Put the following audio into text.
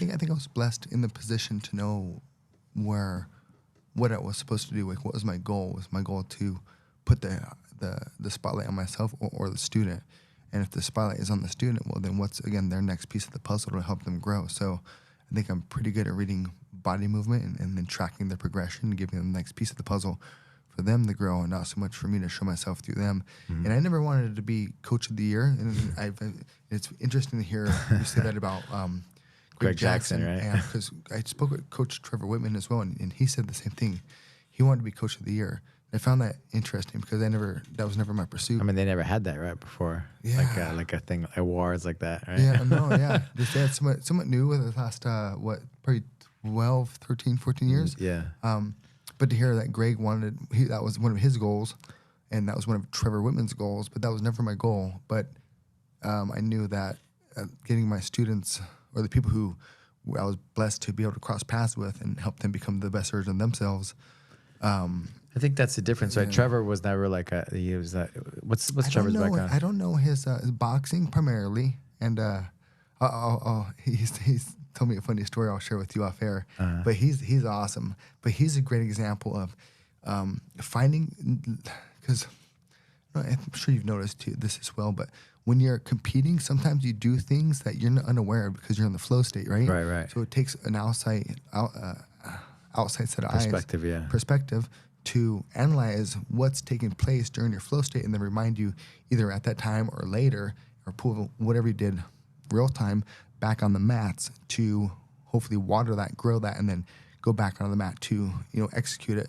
I think I was blessed in the position to know what I was supposed to do. Like, what was my goal? Was my goal to put the spotlight on myself or the student? And if the spotlight is on the student, well, then what's, again, their next piece of the puzzle to help them grow? So I think I'm pretty good at reading body movement and then tracking the progression and giving them the next piece of the puzzle for them to grow, and not so much for me to show myself through them. And I never wanted to be coach of the year. And it's interesting to hear you say that about Greg Jackson, right? And because I spoke with Coach Trevor Whitman as well, and he said the same thing. He wanted to be coach of the year. I found that interesting because that was never my pursuit. I mean, they never had that right before. Yeah. Like a thing, awards like that, right? Yeah, no, yeah. They had somewhat new with the last, probably 12, 13, 14 years. Yeah. But to hear that Greg that was one of his goals, and that was one of Trevor Whitman's goals, but that was never my goal. But I knew that getting my students, or the people who I was blessed to be able to cross paths with and help them become the best version of themselves. I think that's the difference, right? Trevor was never like he was that. What's Trevor's background? I don't know his boxing primarily, and he's told me a funny story I'll share with you off air. But he's awesome. But he's a great example of finding, because I'm sure you've noticed this as well. But when you're competing, sometimes you do things that you're not unaware of because you're in the flow state, right? Right. So it takes an outside set of perspective to analyze what's taking place during your flow state, and then remind you either at that time or later, or pull whatever you did real time back on the mats to hopefully water that, grow that, and then go back on the mat to execute it.